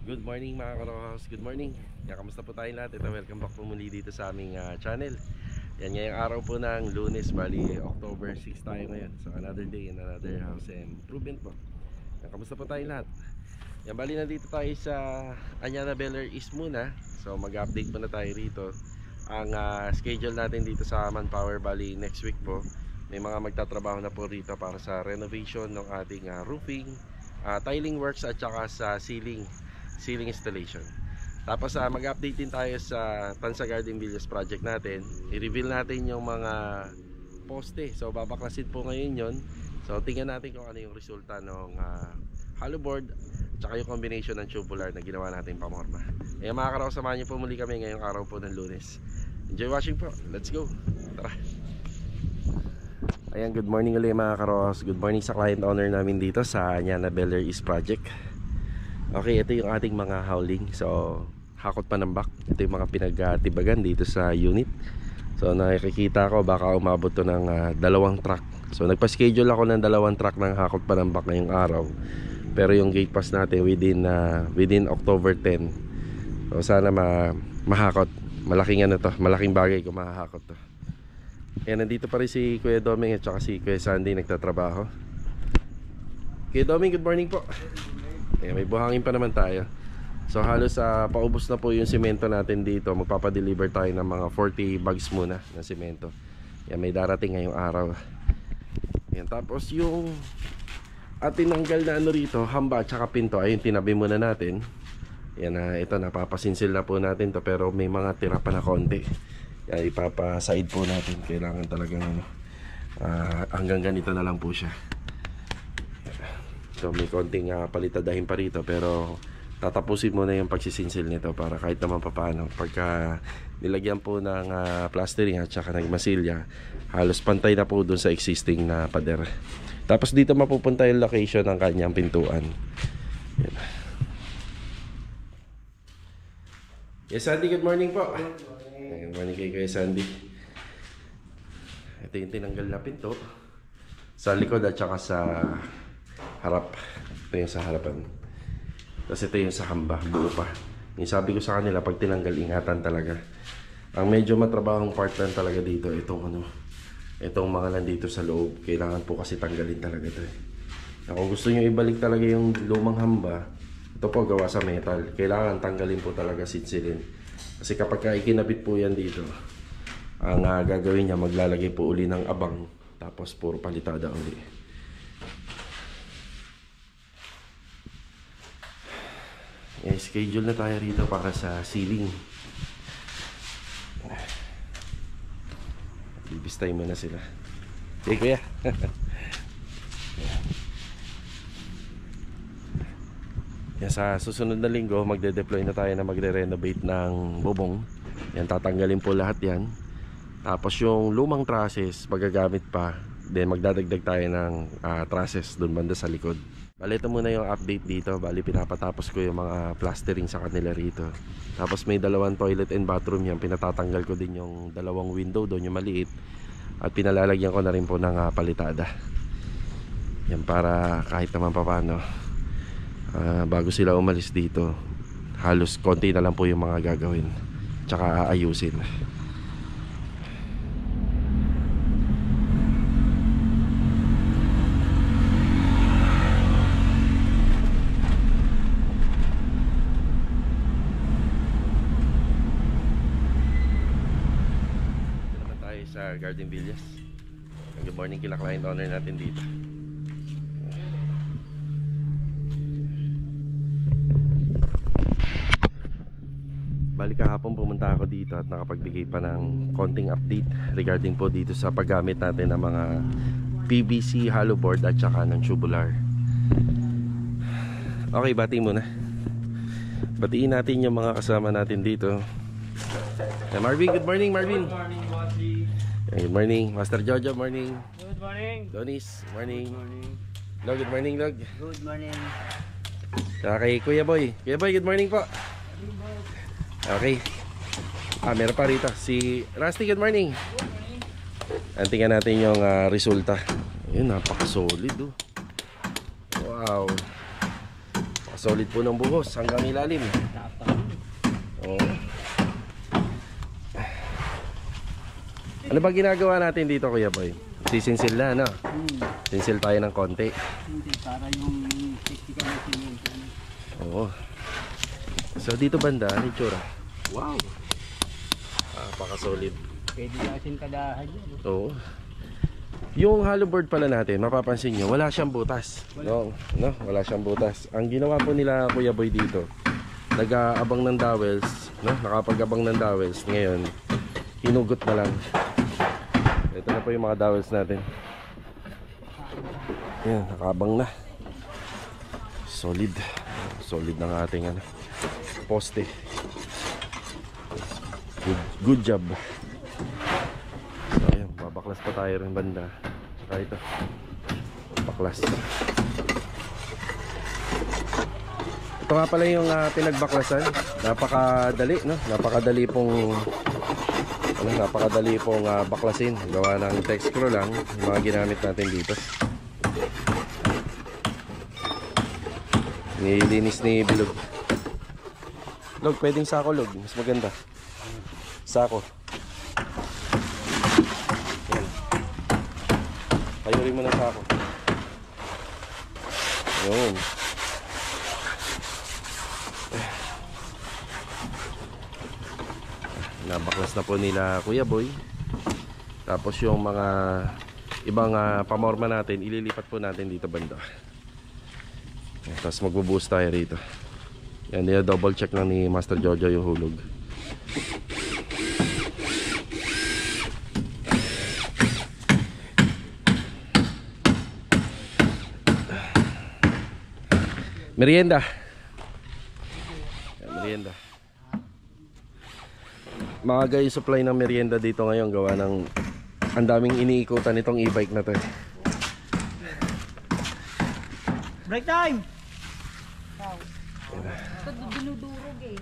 Good morning mga ka-Rockhouse, good morning. Kamusta po tayong lahat? Ito, welcome back po muli dito sa aming channel. Yan, ngayong araw po ng Lunes, bali October 6 tayo ngayon. So another day and another house improvement po. Kamusta po tayong lahat? Yan, bali nandito tayo sa Anyana Beller East muna. So mag-update po na tayo rito. Ang schedule natin dito sa Manpower, bali next week po, may mga magtatrabaho na po rito para sa renovation ng ating roofing, tiling works at saka sa ceiling installation. Tapos mag-update din tayo sa Tansa Garden Villas project natin. I-reveal natin yung mga poste. So babaklasin po ngayon yon. So tingnan natin kung ano yung resulta ng hollow board tsaka yung combination ng tubular na ginawa natin pamorma. Mga karaw, samahan niyo po muli kami ngayong araw po ng Lunes. Enjoy watching po. Let's go. Tara. Ayan, good morning ulit mga karos. Good morning sa client owner namin dito sa Anyana Beller East project. Okay, ito yung ating mga howling. So, hakot pa ng back. Ito yung mga pinagtibagan dito sa unit. So, nakikita ko baka umabot to ng 2 truck. So, nagpa-schedule ako ng 2 truck ng hakot pa ng back ngayong araw. Pero yung gate pass natin within October 10. So, sana mahakot. Malaking ano to, malaking bagay kung mahahakot to. Ayan, nandito pa rin si Kuya Doming at saka si Kuya Sandy nagtatrabaho. Kuya Doming, good morning po. May buhangin pa naman tayo. So halos paubos na po yung simento natin dito. Magpapadeliver tayo ng mga 40 bags muna ng simento. Yan, may darating ngayong araw. Yan, tapos yung tinanggal na ano rito, hamba at saka pinto, ayun, tinabi muna natin. Yan, ito, napapasinsil na po natin to. Pero may mga tira pa na konti. Yan, ipapaside po natin. Kailangan talagang hanggang ganito na lang po siya. So may konting palitadahin pa rito, pero tatapusin muna yung pagsisinsil nito para kahit naman papaano, pagka nilagyan po ng plastering at saka nagmasilya, halos pantay na po dun sa existing na pader. Tapos dito mapupunta yung location ng kanyang pintuan. Yan. Yes, Sandy, good morning po. Good morning kay Kuya Sandy. Ito yung tinanggal na pinto sa likod at saka sa harap. Ito yung sa harapan. Tapos ito yung sa hamba, buo pa. Yung sabi ko sa kanila, pag tinanggal, ingatan talaga. Ang medyo matrabahong part lang talaga dito, itong mga nandito sa loob. Kailangan po kasi tanggalin talaga ito. Kung gusto nyo ibalik talaga yung lumang hamba, ito po gawa sa metal. Kailangan tanggalin po talaga, sinsilin. Kasi kapag ikinabit po yan dito, ang gagawin niya, maglalagay po uli ng abang. Tapos puro palitada uli. Schedule na tayo rito para sa ceiling. Bibistay mo na sila. Okay, kuya. Yan, sa susunod na linggo magde-deploy na tayo na magre-renovate ng bubong. Yan, tatanggalin po lahat yan. Tapos yung lumang trusses magagamit pa. Then magdadagdag tayo ng trusses dun banda sa likod. Bali, ito muna yung update dito. Bali, pinapatapos ko yung mga plastering sa kanila rito. Tapos may 2 toilet and bathroom yan. Pinatatanggal ko din yung 2 window doon, yung maliit. At pinalalagyan ko na rin po ng palitada. Yan, para kahit naman paano, bago sila umalis dito, halos konti na lang po yung mga gagawin. Tsaka aayusin. Sa Garden Villas. Good morning kila client owner natin dito. Balik kahapon pumunta ako dito at nakapagbigay pa ng konting update regarding po dito sa paggamit natin ng mga PVC hollow board at saka ng tubular. Okay, bati muna. Batiin natin yung mga kasama natin dito. Marvin, good morning Marvin. Good morning, Bossy. Good morning, Master Jojo, morning. Good morning. Donis, morning. Good morning. Log, good morning, Log. Good morning. Okay, Kuya Boy. Kuya Boy, good morning po. Okay. Meron pa rito. Si Rusty, good morning. Good morning. Tingnan natin yung resulta. Ayun, napaka-solid oh. Wow. Napaka-solid po ng buhos hanggang ilalim. Oo. Ano ba ginagawa natin dito, Kuya Boy? Sisinsil na, no? Sinsil tayo ng konti. Hindi, para yung technical na simento. Oo. So dito banda, ano yung tsura? Wow! Napaka-solid. Pwede natin kadahan yan. Oo. Yung hollow board pala natin, mapapansin nyo, wala siyang butas. No, wala siyang butas. Ang ginawa po nila Kuya Boy dito, nag-aabang ng dowels, no? Nakapag-abang ng dowels. Ngayon, hinugot na lang. Ito na po yung mga dowels natin. Yan, nakaabang na. Solid. Solid ng ating poste. Good job. So, ayan, babaklas pa tayo rin banda. Saka ito. Baklas. Ito nga pala yung pinagbaklasan. Napakadali, no? Napakadali pong baklasin. Gawa ng text screw lang yung mga ginamit natin dito. Nilinis ni Bilog. Log, pwedeng sako, Log. Mas maganda. Sako. Yan. Payurin mo ng sako. Yun. Nabaklas na po nila Kuya Boy. Tapos yung mga ibang pamorma natin, ililipat po natin dito banda. Tapos magbubuhos tayo rito. Yan, double check lang ni Master Jojo yung hulog. Merienda. Yan, merienda. Maaga yung supply ng merienda dito ngayon. Gawa ng ang daming iniikutan itong e-bike na to. Break time! Ito dinudurog eh.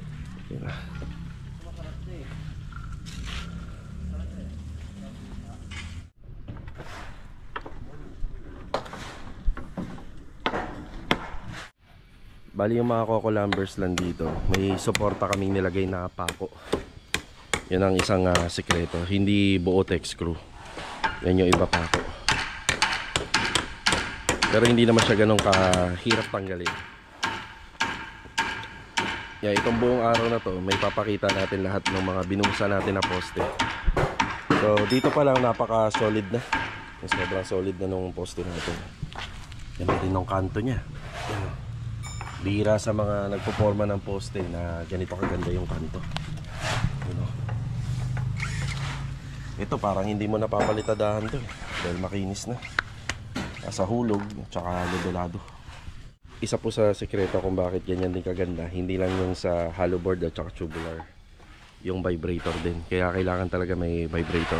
Bali yung mga Coco Lumbers lang dito, may suporta kaming nilagay na pako. Yan ang isang sekreto. Hindi buo text screw. Yan yung iba pako. Pero hindi naman siya ganun kahirap tanggalin. Yan, itong buong araw na to, may papakita natin lahat ng mga binuhusan natin na poste. So dito pa lang napaka solid na. Sobrang solid na nung poste natin. Yan din ng kanto niya. Yan. Bihira sa mga nagpo-forma ng poste na ganito kaganda yung kanto. You know? Ito parang hindi mo napapalitadahan to dahil makinis na. Sa hulog tsaka lodolado. Isa po sa sekreto kung bakit ganyan din kaganda, hindi lang yung sa hollow board at saka tubular, yung vibrator din. Kaya kailangan talaga may vibrator.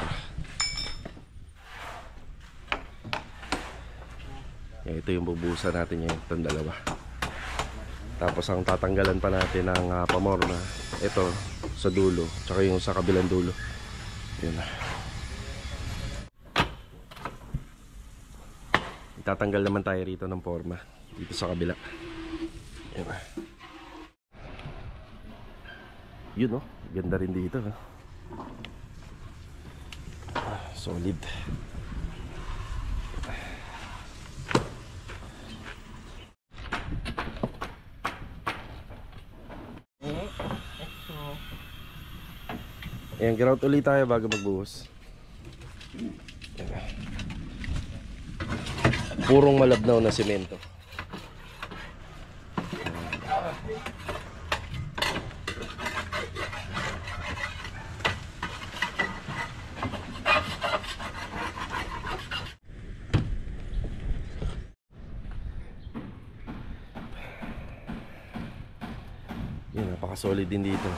Yan, ito yung bubuhusan natin yung itong dalawa. Tapos ang tatanggalan pa natin ng pamorma, ito sa dulo, tsaka yung sa kabilang dulo. Yun. Itatanggal naman tayo rito ng forma dito sa kabila. Yun. Yun oh, ganda rin dito. Solid. Ayan, grout ulit tayo bago magbuhos. Purong malabnaw na semento. Yan, napaka-solid din dito.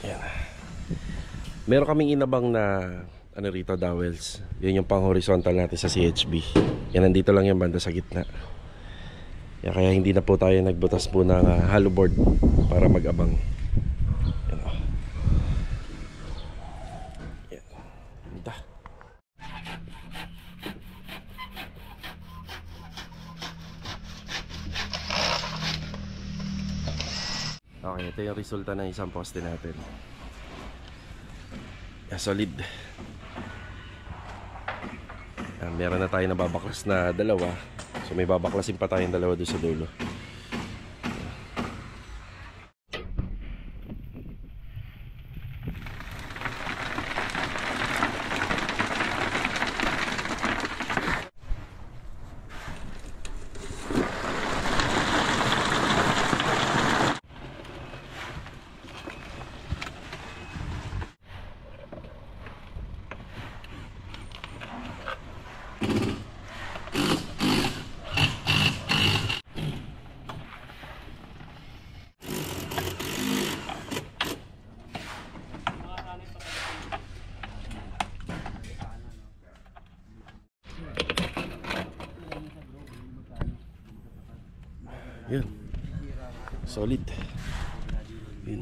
Yan. Meron kaming inabang na ano rito, dowels. Yan yung pang horizontal natin sa CHB. Yan, nandito lang yung banda sa gitna. Yan, kaya hindi na po tayo nagbutas po ng hollow board para mag-abang. Yan o. Yan. Ganda. Okay, ito yung resulta ng isang poste natin. Yan, solid. Yan, meron na tayo na babaklas na dalawa. So may babaklasin pa tayong dalawa doon sa dulo. Yun. Solid. Yun.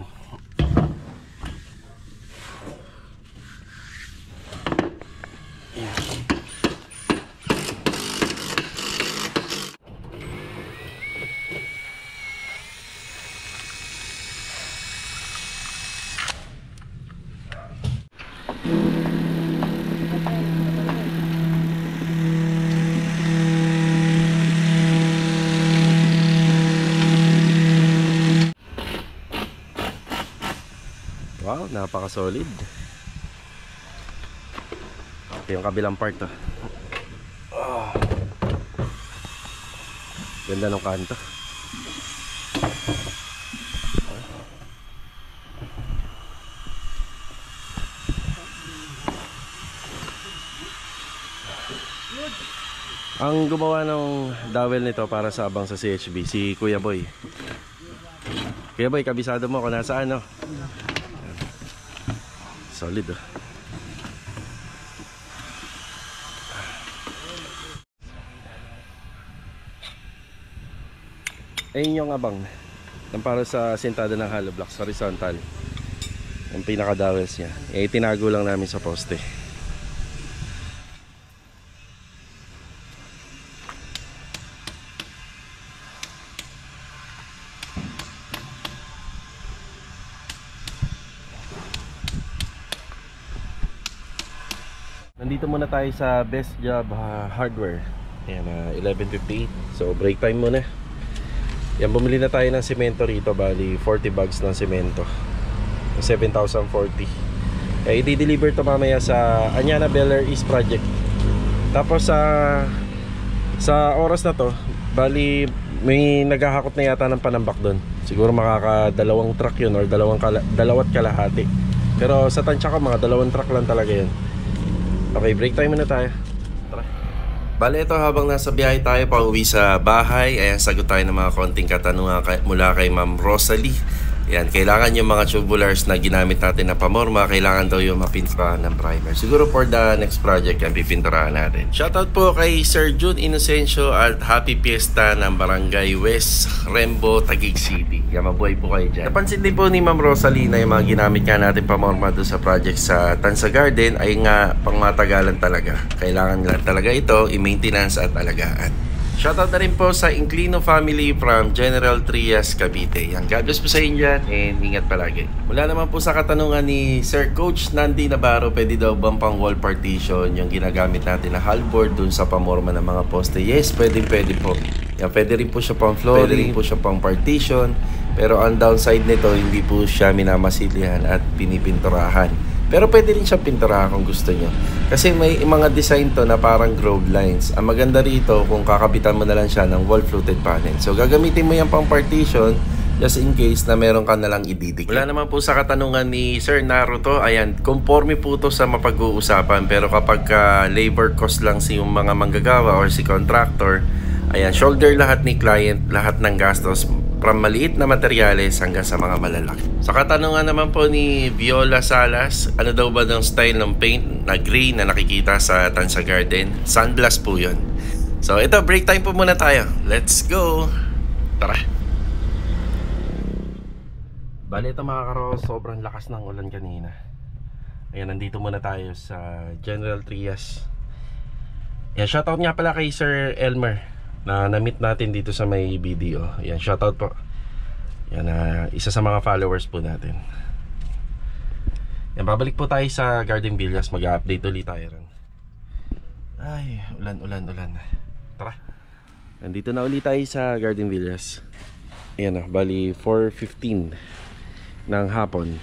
Wow, napaka-solid. Ito yung kabilang part to. Oh. Ganda ng kanto. Ang gumawa ng dowel nito para sa abang sa CHB, si Kuya Boy. Kuya Boy, kabisado mo kung nasaan, no? Solid, oh. Ayun yung abang ng para sa sintada ng hollow blocks horizontal. Ang pinaka-dowels niya. Eh, tinago lang namin sa poste. Nandito muna tayo sa Best Job Hardware. Ayan, 11:58. So break time muna. Yan, bumili na tayo ng semento rito. Bali 40 bags ng semento, 7,040. I-deliver to mamaya sa Anyana Beller East Project. Tapos sa oras na to, bali may naghahakot na yata ng panambak doon. Siguro makaka-2 truck yun or dalawat kalahati. Pero sa tansya ko, mga 2 truck lang talaga yun. Okay, break time muna tayo. Tara. Bale, ito habang nasa biyahe tayo pa uwi sa bahay, ayan, sagot tayo ng mga konting katanungan mula kay Ma'am Rosalie. Yan, kailangan yung mga tubulars na ginamit natin na pamorma, kailangan daw yung mapinturahan ng primer. Siguro for the next project yan, pipinturahan natin. Shoutout po kay Sir June Inocencio at Happy Fiesta ng Barangay West Rembo, Taguig City. Yan, mabuhay po kayo dyan. Napansin din po ni Ma'am Rosalie na yung mga ginamit nga natin pamorma doon sa project sa Tansa Garden ay nga pangmatagalan talaga. Kailangan lang talaga ito i-maintenance at alagaan. Shoutout na rin po sa Inclino family from General Trias, Cavite. Yan, God bless po sa inyo dyan and ingat palagi. Mula naman po sa katanungan ni Sir Coach Nandi Navarro, pwede daw bang pang wall partition yung ginagamit natin na halbord dun sa pamorma ng mga poste? Yes, pwede po. Yan, pwede rin po siya pang flooring, pwede rin po siya pang partition. Pero ang downside nito, hindi po siya minamasilihan at pinipinturahan. Pero pwede rin siya pinturahan kung gusto nyo. Kasi may mga design to na parang groove lines. Ang maganda rito kung kakabitan mo na lang siya ng wall fluted panel. So gagamitin mo yan pang partition just in case na meron ka na lang ididikit. Wala naman po sa katanungan ni Sir Naruto. Ayan, conforme po to sa mapag-uusapan. Pero kapag labor cost lang si yung mga manggagawa or si contractor, ayan, shoulder lahat ni client, lahat ng gastos from maliit na materyales hanggang sa mga malalaki. Sa katanungan naman po ni Viola Salas, ano daw ba ng style ng paint na gray na nakikita sa Tansa Garden? Sunblast po yun. So ito, break time po muna tayo. Let's go! Tara! Bali ito mga karo, sobrang lakas ng ulan kanina. Ayan, nandito muna tayo sa General Trias. Ayan, shoutout nga pala kay Sir Elmer na na-meet natin dito sa may BDO. Ayan, shoutout po. Yan, isa sa mga followers po natin. Yan, babalik po tayo sa Garden Villas. Mag-update ulit tayo ron. Ay, ulan. Tara. Nandito na ulit tayo sa Garden Villas. Yan na, bali 4:15 ng hapon.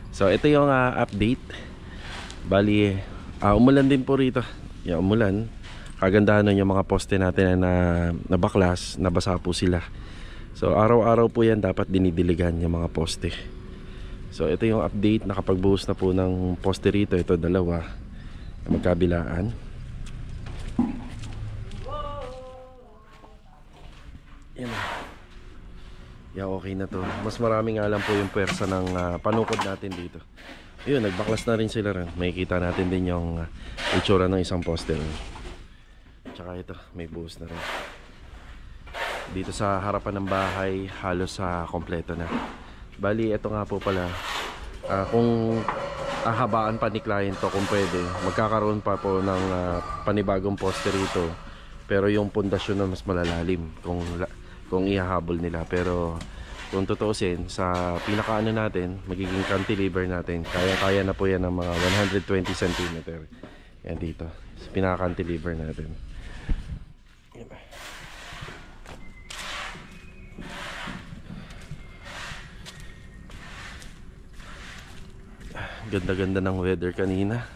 So ito yung update. Bali umulan din po rito. Yan, umulan. Kagandahan nun yung mga poste natin na nabaklas, nabasa po sila. So araw-araw po yan dapat dinidiligan yung mga poste. So ito yung update. Nakapagbuhos na po ng poste rito. Ito dalawa, magkabilaan. Yan. Yeah, okay na to. Mas marami nga lang po yung pwersa ng panukod natin dito. Ayun, nagbaklas na rin sila rin. Makikita natin din yung itsura ng isang poste rin. Tsaka ito, may buhos na rin. Dito sa harapan ng bahay, halos kompleto na. Bali, ito nga po pala, kung habaan pa ni client to, kung pwede, magkakaroon pa po ng panibagong poste rito. Pero yung pundasyon na mas malalalim kung ihahabol nila. Pero kung tutuusin, sa pinakaano natin, magiging cantilever natin, kaya na po yan ng mga 120 cm. Yan dito, sa pinaka-cantilever natin. Yan. Ganda-ganda ng weather kanina.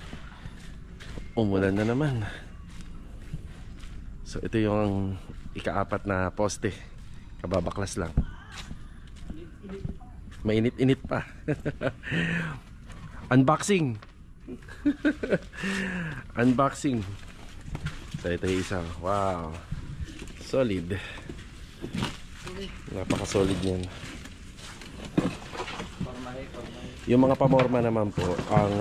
Umulan na naman. So ito yung ika-4 na poste. Kababaklas lang. Mainit-init pa. Unboxing. Unboxing. So ito yung isa. Wow. Solid. Napaka-solid niyan. Yung mga pamorma naman po, ang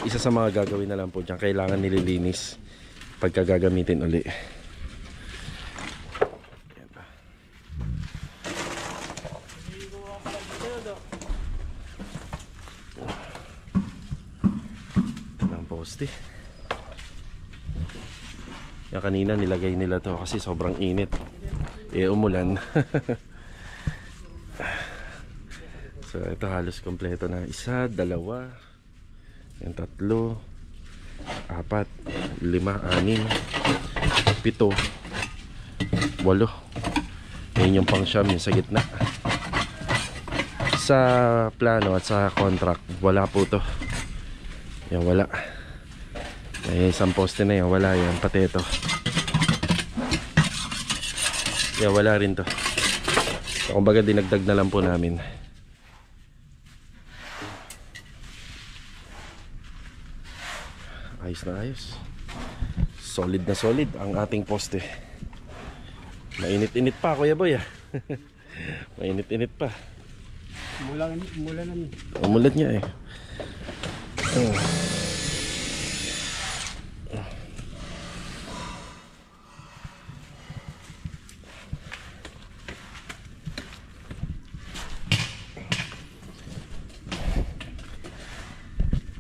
isa sa mga gagawin na lang po diyan, kailangan nililinis pagka gagamitin uli. Poste. Yan kanina nilagay nila to kasi sobrang init. Umulan. So ito halos kompleto na. 1, 2, yan 3, 4, 5, 6, 7, 8. Yan yung pang-siyam, yung sa gitna. Sa plano at sa contract, wala po to. Yan, wala. May isang poste na yan, wala yan, pati ito. Yan, wala rin to. So, kumbaga dinagdag na lang po namin. Ayos na ayos. Solid na solid ang ating poste. Mainit-init pa, Kuya Boy. Mainit-init pa. Umulan niya eh.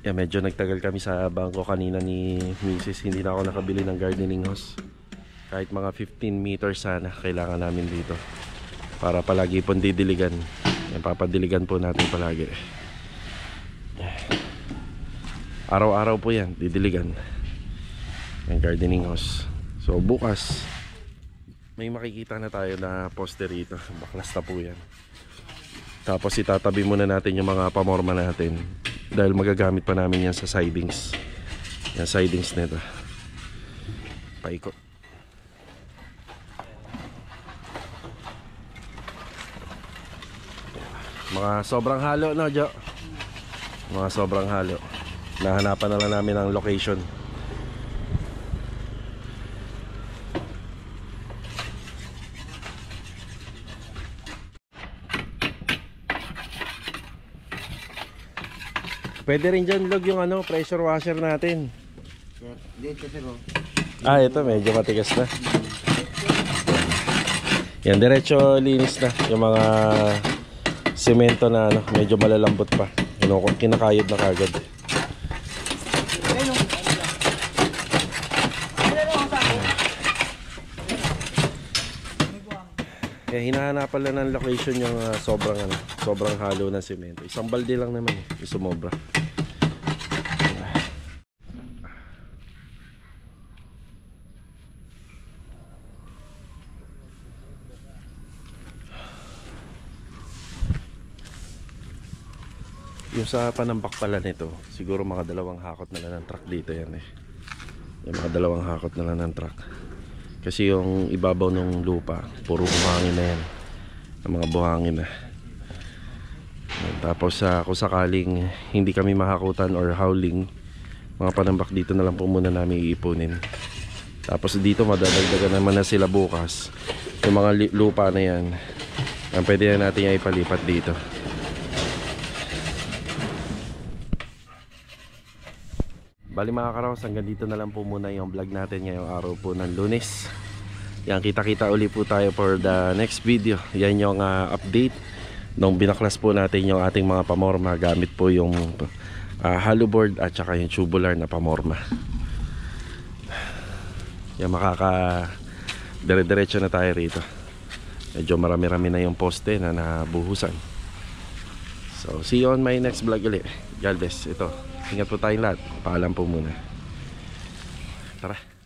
Yeah, medyo nagtagal kami sa bangko kanina ni Mrs. Hindi na ako nakabili ng gardening hose. Kahit mga 15 meters sana kailangan namin dito para palagi pong didiligan. Yan, papadiligan po natin palagi. Araw-araw po yan, didiligan yung gardening hose. So bukas may makikita na tayo na poste rito. Baklas na po yan. Tapos itatabi muna natin yung mga pamorma natin, dahil magagamit pa namin yan sa sidings. Yan sidings nito. Paikot. Mga sobrang halo, no, Jo? Mga sobrang halo. Nahanapan na lang namin ang location. Pwede rin dyan, Log, yung pressure washer natin. Dito, sir. Ah, ito medyo matigas na. Yan, diretso linis na. Yung mga semento na medyo malalambot pa. Kinakayod na kagad. Kaya hinahanapan lang ng location yung sobrang halo ng semento. Isang balde lang naman yung sumobra. Yung sa panambak pala nito, siguro mga 2 hakot na lang ng truck dito yan eh. Yung mga 2 hakot na lang ng truck. Kasi yung ibabaw ng lupa, puro buhangin na yan. Ang mga buhangin na. Tapos kung sakaling hindi kami mahakutan or howling, mga panambak dito na lang po muna namin iipunin. Tapos dito madadagdagan naman na sila bukas. Yung mga lupa na yan, pwede na natin yung ipalipat dito. Bali mga karaos, hanggang dito na lang po muna yung vlog natin ngayong araw po ng Lunes. Yan, kita-kita uli po tayo for the next video. Yan yung update nung binaklas po natin yung ating mga pamorma gamit po yung hollow board at saka yung tubular na pamorma. Yan, dire-diretso na tayo rito. Medyo marami-rami na yung poste na nabuhusan. So see you on my next vlog ulit. God bless. Ito, ingat po tayong lahat. Paalam po muna. Tara.